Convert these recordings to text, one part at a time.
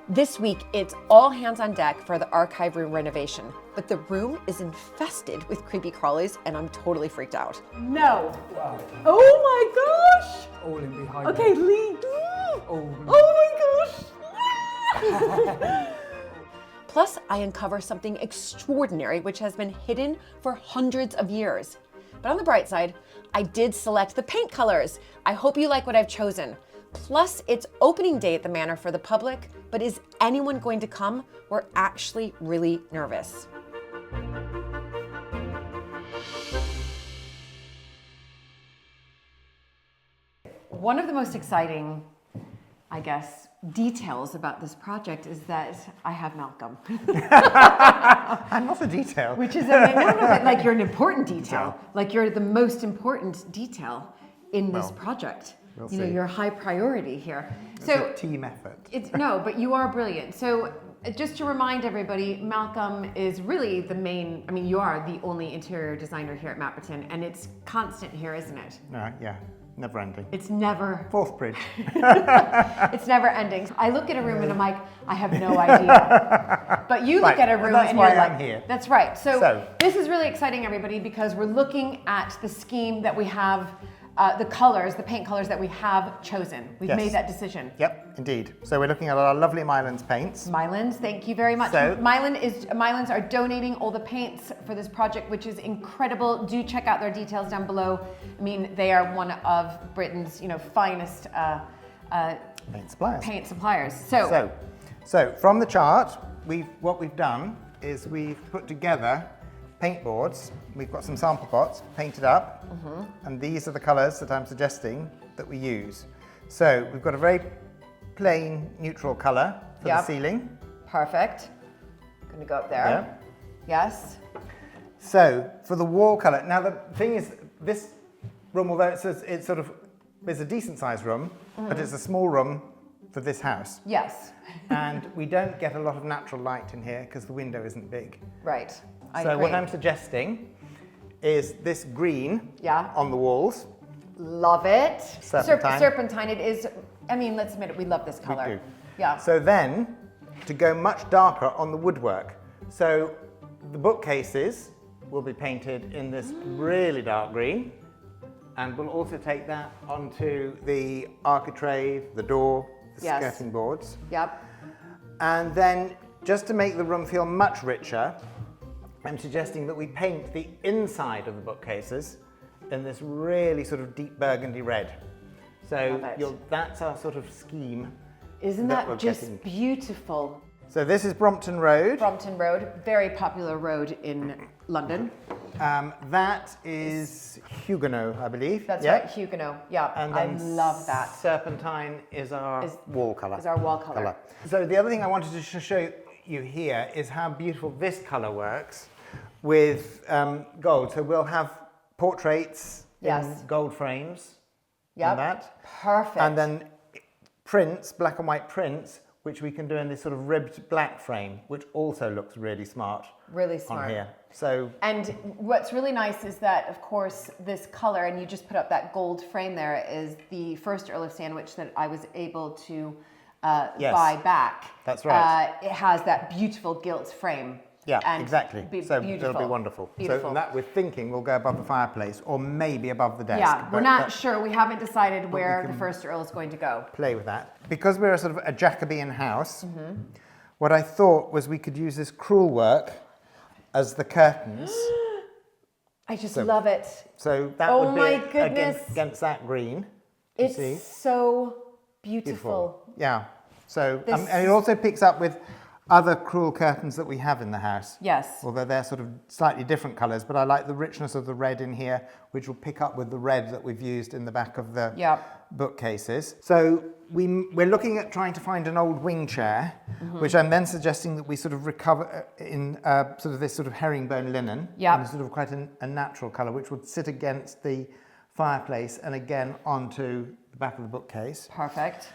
This week, it's all hands on deck for the Archivery renovation, but the room is infested with creepy crawlies and I'm totally freaked out. No. Wow. Oh my gosh. All in behind. Okay, Lee. Oh my gosh. Plus, I uncover something extraordinary which has been hidden for hundreds of years. But on the bright side, I did select the paint colors. I hope you like what I've chosen. Plus, it's opening day at the Manor for the public, but is anyone going to come? We're actually really nervous. One of the most exciting, I guess, details about this project is that I have Malcolm. I'm not a detail. Which is, but like you're an important detail. Like you're the most important detail in this project. We'll you know, see. you're a high priority here. It's a team effort. No, but you are brilliant. So just to remind everybody, Malcolm is really the main, I mean, you are the only interior designer here at Mapperton, and it's constant here, isn't it? Yeah, never ending. It's never. Fourth bridge. It's never ending. I look at a room and I'm like, I have no idea. But you look at a room and you're like, here. That's right. So this is really exciting, everybody, because we're looking at the scheme that we have. The colors, the paint colors that we have chosen. We've made that decision. Yep, indeed. So we're looking at our lovely Mylands paints. Mylands, thank you very much. So, Mylands are donating all the paints for this project, which is incredible. Do check out their details down below. I mean, they are one of Britain's, finest paint suppliers. So from the chart, what we've done is we've put together paint boards. We've got some sample pots painted up, and these are the colours that I'm suggesting that we use. So we've got a very plain neutral colour for the ceiling. Perfect. Going to go up there. Yes. So for the wall colour, now the thing is, this room, although it's a decent sized room, but it's a small room for this house. Yes. And we don't get a lot of natural light in here because the window isn't big. Right. So what I'm suggesting is this green on the walls. Love it. Serpentine. Serpentine, it is, I mean, let's admit it, we love this color. We do. Yeah. So then, to go much darker on the woodwork. So the bookcases will be painted in this really dark green, and we'll also take that onto the architrave, the door, the skirting boards. Yep. And then, just to make the room feel much richer, I'm suggesting that we paint the inside of the bookcases in this really sort of deep burgundy red. So that's our sort of scheme. Isn't that just beautiful? So this is Brompton Road. Brompton Road, very popular road in London. That is Huguenot, I believe. That's right, Huguenot. Yeah, and I love that. Serpentine is our wall colour. Is our wall colour. So the other thing I wanted to show you here is how beautiful this colour works with gold. So we'll have portraits in gold frames on that. Perfect. And then prints, black and white prints, which we can do in this sort of ribbed black frame, which also looks really smart. Really smart. On here. So, and what's really nice is that, of course, this color, and you just put up that gold frame there, is the first Earl of Sandwich that I was able to buy back. That's right. It has that beautiful gilt frame. Yeah, exactly. So beautiful. it'll be wonderful. Beautiful. So that we're thinking will go above the fireplace or maybe above the desk. Yeah, we're not sure. We haven't decided where the first Earl is going to go. Play with that. Because we're a sort of a Jacobean house, what I thought was we could use this crewel work as the curtains. I just love it. So that would be against that green. It's so beautiful. Yeah. So and it also picks up with other crewel curtains that we have in the house. Yes. Although they're sort of slightly different colours, but I like the richness of the red in here, which will pick up with the red that we've used in the back of the bookcases. So we're looking at trying to find an old wing chair, which I'm then suggesting that we sort of recover in sort of this sort of herringbone linen, in sort of quite a natural colour, which would sit against the fireplace and again onto the back of the bookcase. Perfect.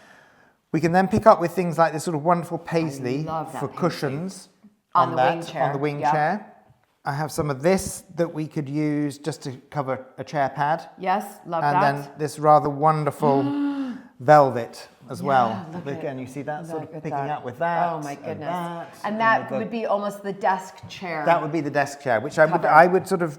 We can then pick up with things like this sort of wonderful paisley for cushions on the wing chair. I have some of this that we could use just to cover a chair pad. Yes, love that. And then this rather wonderful velvet as well. Again, you see that sort of picking up with that. Oh my goodness! And that would be almost the desk chair. That would be the desk chair, which I would sort of.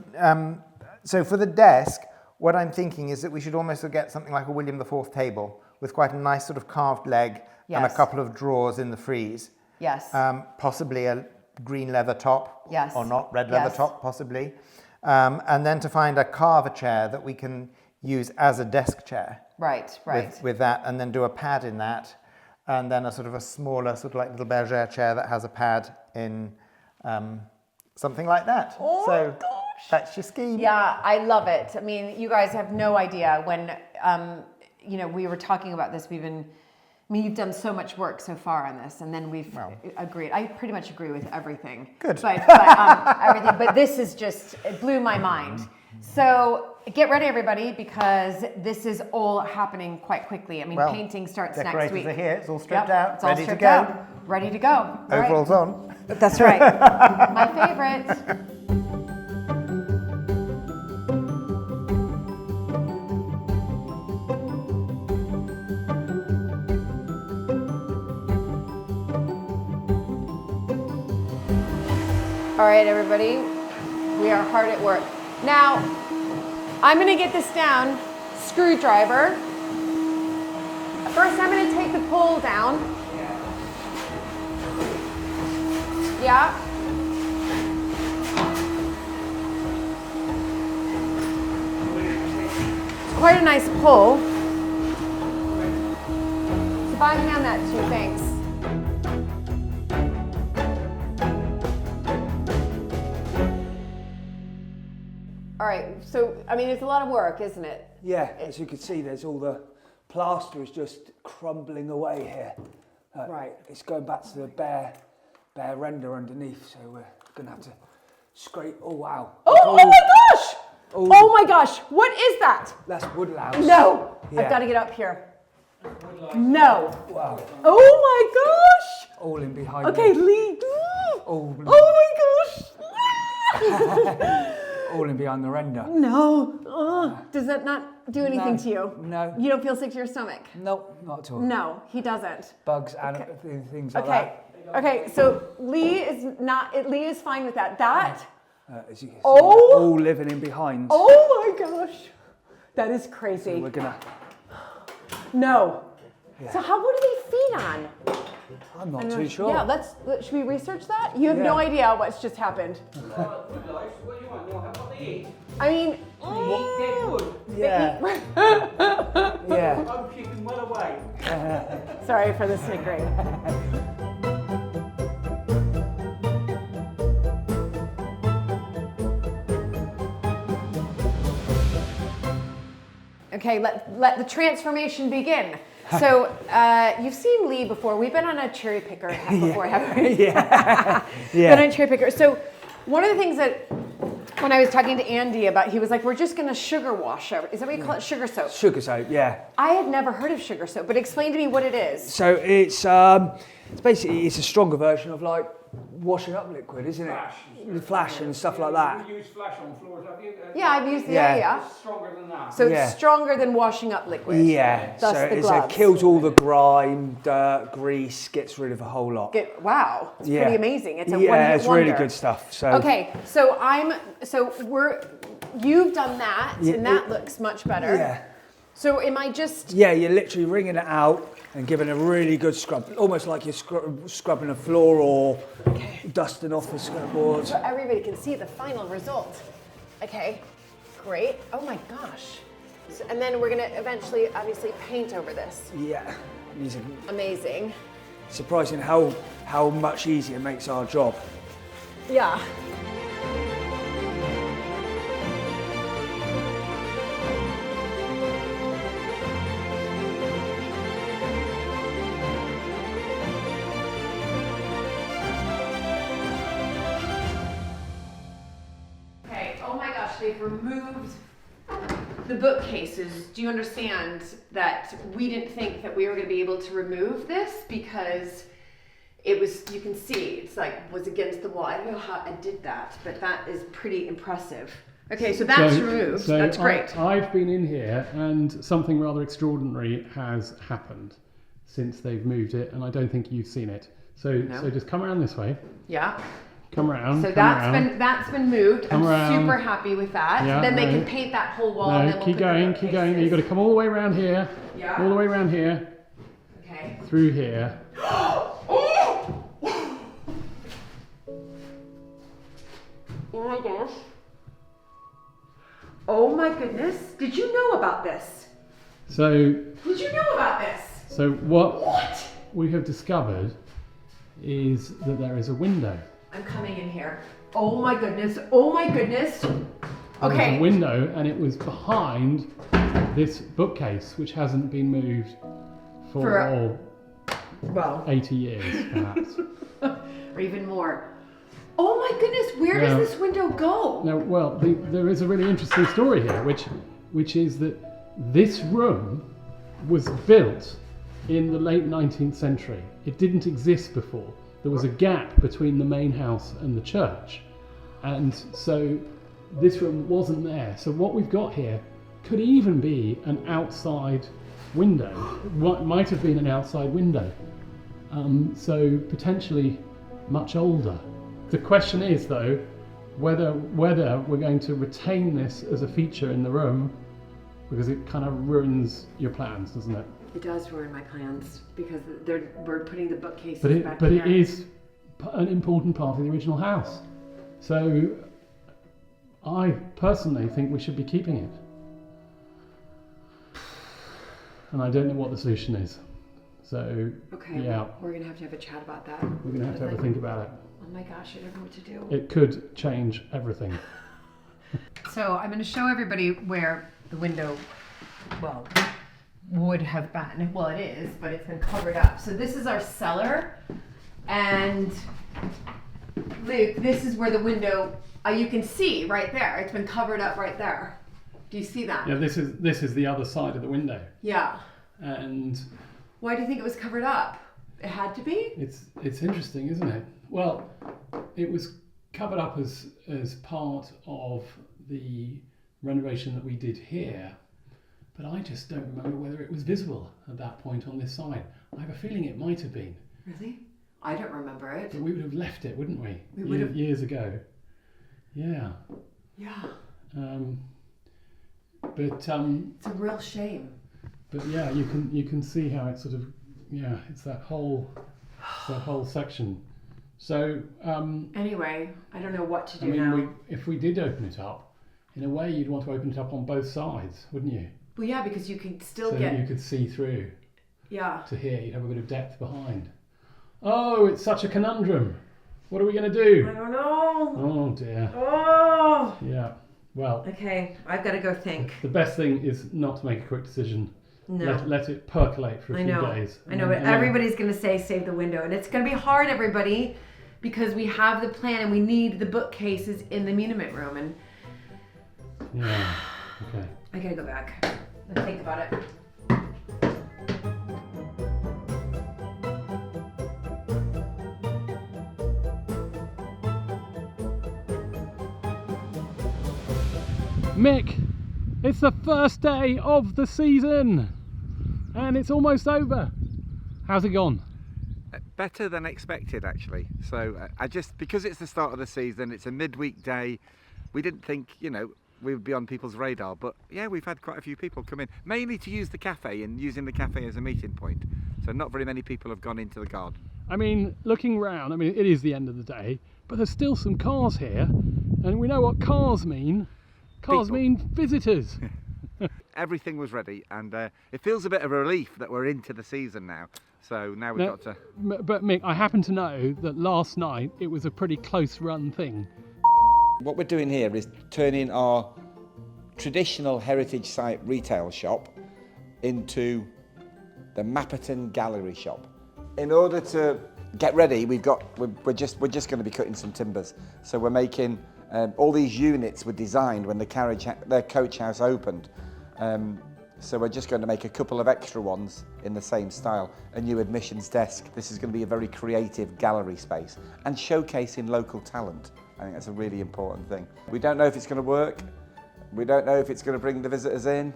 So for the desk, what I'm thinking is that we should almost get something like a William IV table with quite a nice sort of carved leg and a couple of drawers in the frieze. Yes. Possibly a green leather top. Yes. Or not, red leather top, possibly. And then to find a carver chair that we can use as a desk chair. Right. With that, and then do a pad in that, and then a sort of a smaller, sort of like little bergère chair that has a pad in something like that. Oh so my gosh. That's your scheme. Yeah, I love it. I mean, you guys have no idea when, we were talking about this, you've done so much work so far on this, and then we've agreed. I pretty much agree with everything. Good. But everything. But this is just, it blew my mind. So get ready, everybody, because this is all happening quite quickly. I mean, painting starts next week. Decorators are here. It's all stripped out. It's all ready stripped to go. out. Ready to go. Overalls on. That's right. My favorite. All right, everybody, we are hard at work. Now, I'm gonna get this down, screwdriver. First, I'm gonna take the pole down. Yeah. It's quite a nice pull. So buy me on that too, thanks. All right, so, it's a lot of work, isn't it? Yeah, as you can see, there's all the plaster is just crumbling away here. Right. It's going back to the bare render underneath, so we're going to have to scrape. Oh, wow. Oh my gosh! Oh my gosh, what is that? That's wood louse. No, Yeah. I've got to get up here. No. Wow. Oh my gosh! All in behind. Okay, me. Lee. All, Oh my gosh! all in behind the render. No. Ugh. Does that not do anything to you? No. You don't feel sick to your stomach? Nope, not at all. No, he doesn't. Bugs and things like that. Okay, so Lee is fine with that. That? As you can see, Oh! all living in behind. Oh my gosh. That is crazy. So we're gonna. No. Yeah. So what do they feed on? I'm not too sure. Yeah, should we research that? You have no idea what's just happened. What do you want? You know what they eat? I mean, They eat dead wood. Yeah. Yeah. I'm keeping well away. sorry for the snickering. Okay, let the transformation begin. So you've seen Lee before. We've been on a cherry picker before, haven't we? Yeah. Been on a cherry picker. So one of the things that when I was talking to Andy about, he was like, we're just going to sugar wash over. Is that what you call it? Sugar soap? Sugar soap, yeah. I had never heard of sugar soap, but explain to me what it is. So it's basically a stronger version of like washing up liquid, isn't it? Flash and stuff like that. You use flash on floors, have you? Yeah, I've used the Yeah. It's stronger than that. So it's stronger than washing up liquid. Yeah, Thus so the it gloves. kills all the grime, dirt, grease, gets rid of a whole lot. Wow, it's pretty amazing. It's a yeah, one-hit it's wonder. really good stuff. So okay, you've done that, and that looks much better. Yeah. So am I just? Yeah, you're literally wringing it out and giving a really good scrub, almost like you're scrubbing a floor or dusting off the scrubboard. So everybody can see the final result. Okay, great. Oh my gosh. So, and then we're gonna eventually, obviously, paint over this. Yeah, Amazing. surprising how much easier it makes our job. Yeah. They've removed the bookcases. Do you understand that we didn't think that we were going to be able to remove this because it was, you can see, it's like was against the wall. I don't know how I did that, but that is pretty impressive. Okay, so that's removed. That's great. I've been in here and something rather extraordinary has happened. since they've moved it, and I don't think you've seen it. So just come around this way. Yeah. Come around. So come that's been moved. Come I'm around. super happy with that. Yeah, then they can paint that whole wall. And then we'll keep going. You've got to come all the way around here. Yeah. All the way around here. Okay. Through here. Oh my gosh. Oh my goodness. Did you know about this? Did you know about this? So what we have discovered is that there is a window. I'm coming in here. Oh my goodness. Oh my goodness. Okay. There's a window, and it was behind this bookcase, which hasn't been moved for 80 years, perhaps. Or even more. Oh my goodness, where does this window go? Now, well, there is a really interesting story here, which is that this room was built in the late 19th century. It didn't exist before. There was a gap between the main house and the church. And so this room wasn't there. So what we've got here could even be an outside window. What might have been an outside window. So potentially much older. The question is, though, whether we're going to retain this as a feature in the room, because it kind of ruins your plans, doesn't it? It does ruin my plans because we're putting the bookcases back But here. it is an important part of the original house. So I personally think we should be keeping it. And I don't know what the solution is. So okay, yeah, we're gonna have to have a chat about that. we're going to have a think about it. Oh my gosh, I don't know what to do. It could change everything. So I'm going to show everybody where the window, would have been. Well, it is, but it's been covered up. So this is our cellar, and Luke, this is where the window. You can see right there. It's been covered up right there. Do you see that? Yeah, this is the other side of the window. Yeah. And why do you think it was covered up? It had to be? it's interesting, isn't it? Well, it was covered up as part of the renovation that we did here, but I just don't remember whether it was visible at that point on this side. I have a feeling it might have been. Really? I don't remember it. But we would have left it, wouldn't we? We would have. Years ago. Yeah. Yeah. But it's a real shame. But yeah, you can see how it's sort of it's that whole section. So anyway, I don't know what to do now. now. If we did open it up, in a way you'd want to open it up on both sides, wouldn't you? Well, yeah, because you can still so get. You could see through. Yeah. To here, you'd have a bit of depth behind. Oh, it's such a conundrum. What are we going to do? I don't know. Oh dear. Oh. Yeah. Well. Okay, I've got to go think. The best thing is not to make a quick decision. No. Let it percolate for a few days. I know, but everybody's going to say save the window, and it's going to be hard, everybody, because we have the plan and we need the bookcases in the muniment room, and yeah. Okay. I got to go back and think about it. Mick, it's the first day of the season and it's almost over. How's it gone? Better than expected, actually. So because it's the start of the season, it's a midweek day, we didn't think, we would be on people's radar, but yeah, we've had quite a few people come in, mainly to use the cafe and using the cafe as a meeting point. So not very many people have gone into the garden. I mean, looking round, it is the end of the day, but there's still some cars here, and we know what cars mean. Cars mean visitors. Everything was ready, and it feels a bit of a relief that we're into the season now. So now we've got to... But Mick, I happen to know that last night it was a pretty close run thing. What we're doing here is turning our traditional heritage site retail shop into the Mapperton gallery shop. In order to get ready, we're just going to be cutting some timbers. So we're making all these units were designed when the coach house opened. So we're just going to make a couple of extra ones in the same style. A new admissions desk. This is going to be a very creative gallery space and showcasing local talent. I think that's a really important thing. We don't know if it's going to work. We don't know if it's going to bring the visitors in,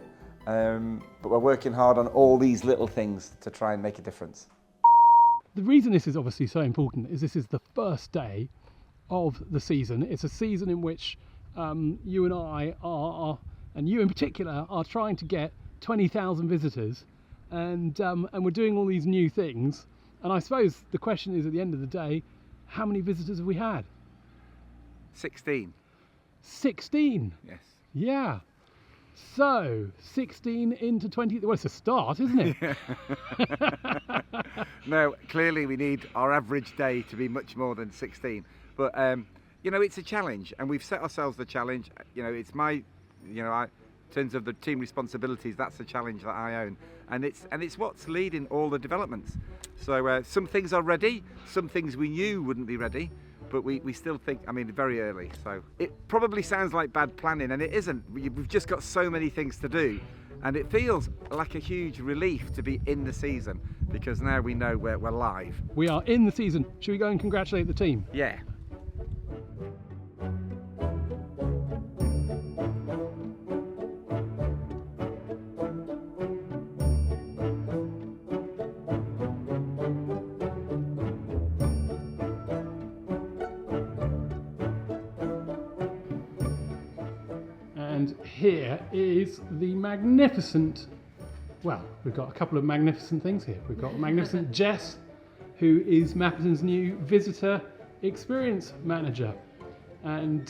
but we're working hard on all these little things to try and make a difference. The reason this is obviously so important is this is the first day of the season. It's a season in which you and I are, and you in particular, are trying to get 20,000 visitors, and we're doing all these new things. And I suppose the question is, at the end of the day, how many visitors have we had? 16. 16. Yes. Yeah. So 16 into 20. Well, it's a start, isn't it? No, clearly we need our average day to be much more than 16. But you know, it's a challenge, and we've set ourselves the challenge. You know, it's my, you know, in terms of the team responsibilities, that's the challenge that I own, and it's what's leading all the developments. So some things are ready, some things we knew wouldn't be ready, but we still think, I mean, very early. So it probably sounds like bad planning, and it isn't. We've just got so many things to do, and it feels like a huge relief to be in the season, because now we know we're live. We are in the season. Should we go and congratulate the team? Yeah. And here is the magnificent, well, we've got a couple of magnificent things here. We've got magnificent Jess, who is Mapperton's new visitor experience manager. And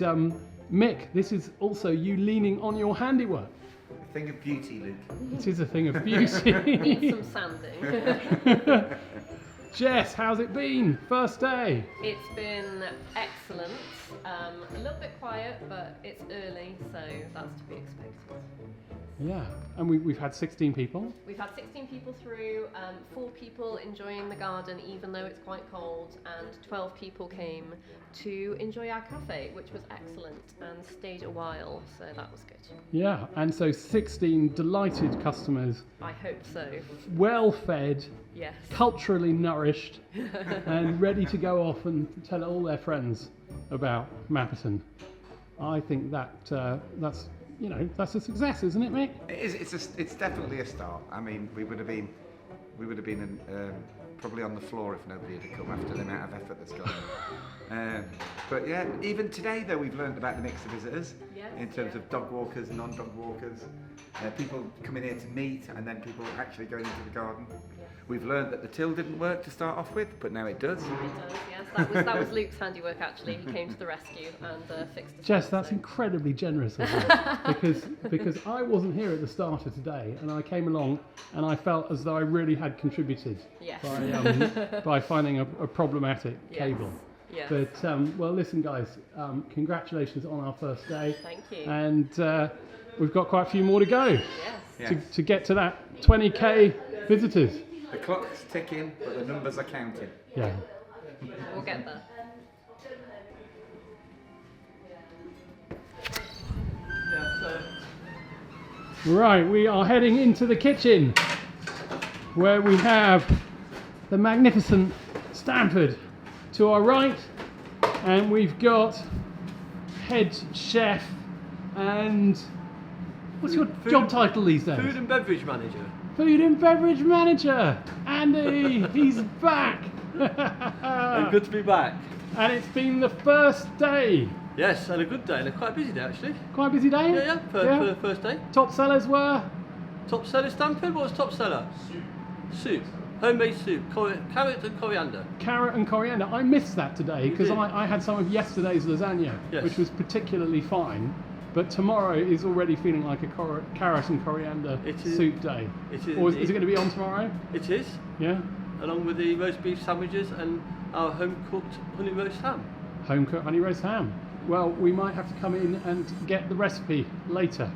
Mick, this is also you leaning on your handiwork. A thing of beauty, Luke. It is a thing of beauty. Some sanding. Jess, how's it been? First day? It's been excellent. A little bit quiet, but it's early, so that's to be expected. Yeah, and we've had 16 people. We've had 16 people through, 4 people enjoying the garden even though it's quite cold, and 12 people came to enjoy our cafe, which was excellent, and stayed a while, so that was good. Yeah, and so 16 delighted customers. I hope so. Well fed, Yes. culturally nourished, and ready to go off and tell all their friends about Mapperton. I think that's a success, isn't it, Mick? It is. It's definitely a start. I mean, we would have been probably on the floor if nobody had come after the amount of effort that's gone in. But yeah, even today though, we've learned about the mix of visitors in terms of dog walkers, non-dog walkers, people coming here to meet, and then people actually going into the garden. We've learned that the till didn't work to start off with, but now it does. It does, yes. That was Luke's handiwork, actually. He came to the rescue and fixed it. Jess, that's incredibly generous of you, because I wasn't here at the start of today, and I came along and I felt as though I really had contributed Yes. by finding a problematic cable. Yes. But well, listen, guys, congratulations on our first day. Thank you. And we've got quite a few more to go Yes. to get to that 20k visitors. The clock's ticking, but the numbers are counting. Yeah. We'll get there. Right, we are heading into the kitchen, where we have the magnificent Stanford to our right, and we've got head chef and what's your job title these days? Food and beverage manager. Food and beverage manager, Andy. He's back. And good to be back. And it's been the first day. Yes, and a good day, and a quite busy day actually. Quite a busy day. Yeah, for the first day. Top sellers were Top seller Stanford. What was top seller? Soup. Homemade soup. Carrot and coriander. carrot and coriander. I missed that today because did? I had some of yesterday's lasagna, Yes. which was particularly fine. But tomorrow is already feeling like a carrot and coriander It is- soup day. it is Or is indeed. it going to be on tomorrow? It is, Yeah. along with the roast beef sandwiches and our home cooked honey roast ham. Home cooked honey roast ham. Well, we might have to come in and get the recipe later,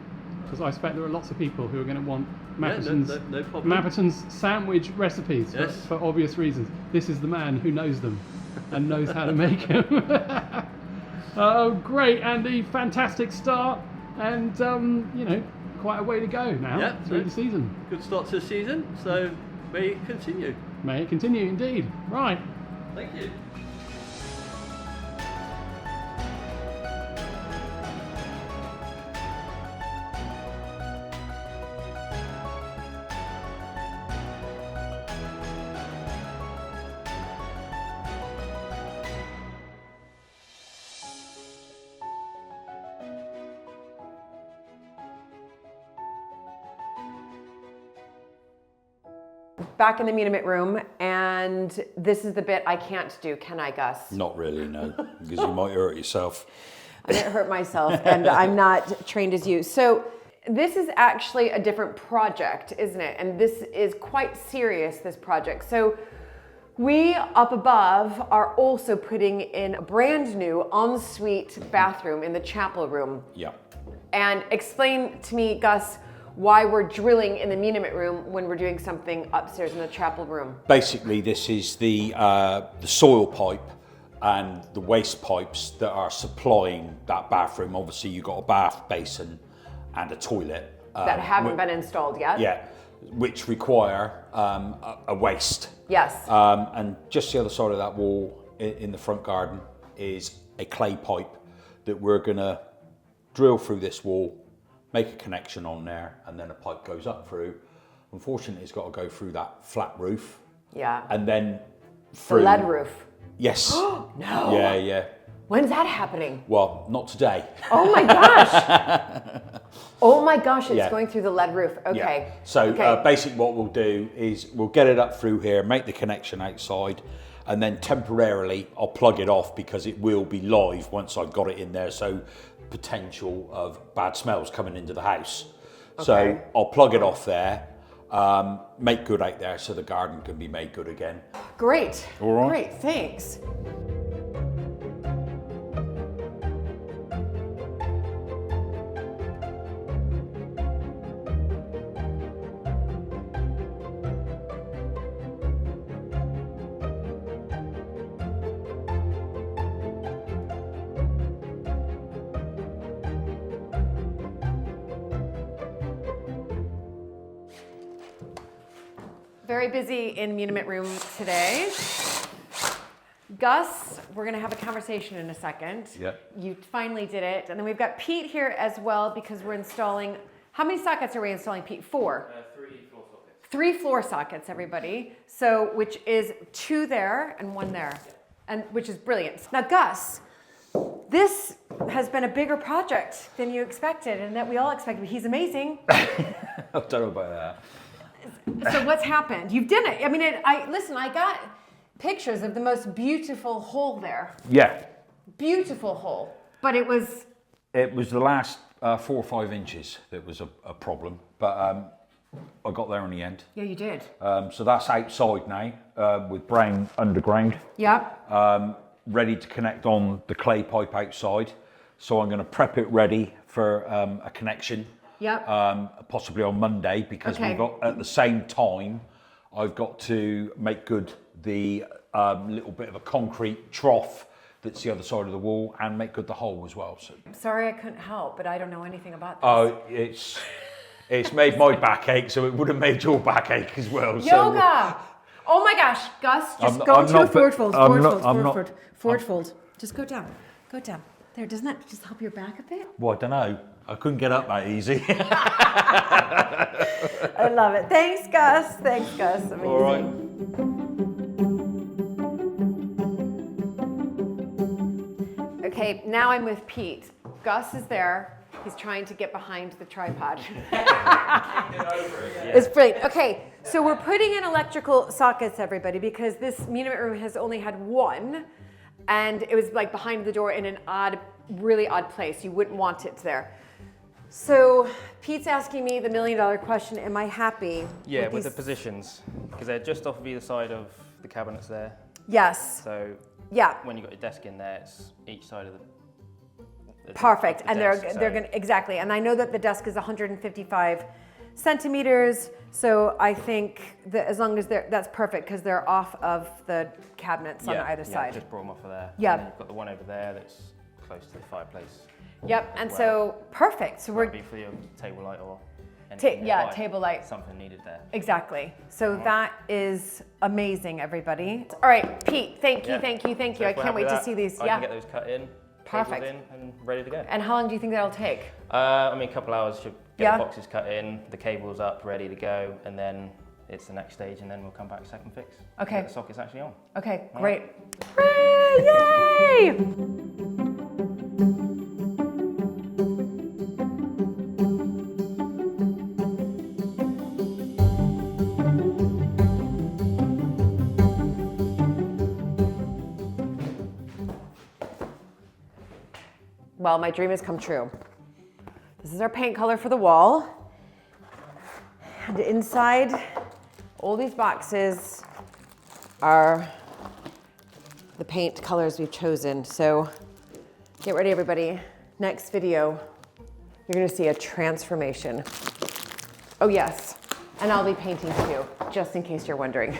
because I expect there are lots of people who are going to want Mapperton's, no problem. Mapperton's sandwich recipes Yes. for obvious reasons. This is the man who knows them and knows how to make them. Oh, great, Andy! Fantastic start, and quite a way to go now Yeah, through no. the season. Good start to the season, so may it continue. May it continue, indeed. Right. Thank you. back in the Muniment room, and this is the bit I can't do, can I, Gus? Not really, no, because you might hurt yourself. I might hurt myself, and I'm not trained as you. So this is actually a different project, isn't it? And this is quite serious, this project. So we up above are also putting in a brand new ensuite bathroom in the chapel room. Yeah. And explain to me, Gus, why we're drilling in the Muniment room when we're doing something upstairs in the chapel room. Basically, this is the soil pipe and the waste pipes that are supplying that bathroom. Obviously, you've got a bath basin and a toilet. That haven't been installed yet? Yeah, which require a waste. Yes. And just the other side of that wall in the front garden is a clay pipe that we're gonna drill through this wall, make a connection on there, and then a pipe goes up through. Unfortunately, it's got to go through that flat roof. Yeah. And then The through... lead roof. Yes. No. Yeah, yeah. When's that happening? Well, not today. Oh my gosh. Oh my gosh, it's Yeah. going through the lead roof. Okay. Yeah. So basically what we'll do is we'll get it up through here, make the connection outside, and then temporarily I'll plug it off because it will be live once I've got it in there. So potential of bad smells coming into the house. Okay. So I'll plug it off there, make good out there so the garden can be made good again. Great. All right. Great, thanks. Very busy in Muniment room today. Gus, we're gonna have a conversation in a second. Yep. You finally did it. And then we've got Pete here as well because we're installing, how many sockets are we installing, Pete? 4? 3 floor sockets. 3 floor sockets, everybody. So, which is 2 there and 1 there, and which is brilliant. Now, Gus, this has been a bigger project than you expected and that we all expected. He's amazing. I don't know about that. So what's happened? You've done it. I mean, listen, I got pictures of the most beautiful hole there. Yeah. Beautiful hole. But it was... It was the last 4 or 5 inches that was a problem, but I got there in the end. Yeah, you did. So that's outside now with brown underground. Yep. Ready to connect on the clay pipe outside. So I'm going to prep it ready for a connection. Yep. Possibly on Monday because Okay. we've got at the same time I've got to make good the little bit of a concrete trough that's the other side of the wall and make good the hole as well. So. Sorry I couldn't help, but I don't know anything about this. Oh, it's made my back ache, so it would have made your back ache as well. Yoga! Oh my gosh, Gus, just go to a forward fold, forward fold. Just go down, go down. There, doesn't that just help your back a bit? Well, I don't know. I couldn't get up that easy. I love it. Thanks, Gus. Thanks, Gus. Amazing. All right. Okay, now I'm with Pete. Gus is there. He's trying to get behind the tripod. It's brilliant. Okay, so we're putting in electrical sockets, everybody, because this Muniment room has only had 1, and it was like behind the door in an odd, really odd place. You wouldn't want it there. So Pete's asking me the $1 million question, am I happy? Yeah, with the positions, because they're just off of either side of the cabinets there. Yes. So yeah. When you got your desk in there, it's each side of the perfect, and desk, they're gonna exactly. And I know that the desk is 155 centimeters, so I think that as long as that's perfect because they're off of the cabinets on either side. Just brought them off of there. Yeah. And then you've got the one over there that's close to the fireplace. Yep, and so perfect. So we're be for your table light or anything nearby. table light. Something needed there. Exactly. So that is amazing, everybody. All right, Pete. Thank you. So I if can't we're wait happy to with see these. I can get those cut in. Perfect. Cables in and ready to go. And how long do you think that'll take? I mean, a couple hours should get Yeah. the boxes cut in, the cables up, ready to go, and then it's the next stage, and then we'll come back second fix. Okay. Get the sockets actually on. Okay, All great. Hooray! Yay! Well, my dream has come true. This is our paint color for the wall. And inside all these boxes are the paint colors we've chosen. So get ready, everybody. Next video, you're gonna see a transformation. Oh yes, and I'll be painting too, just in case you're wondering.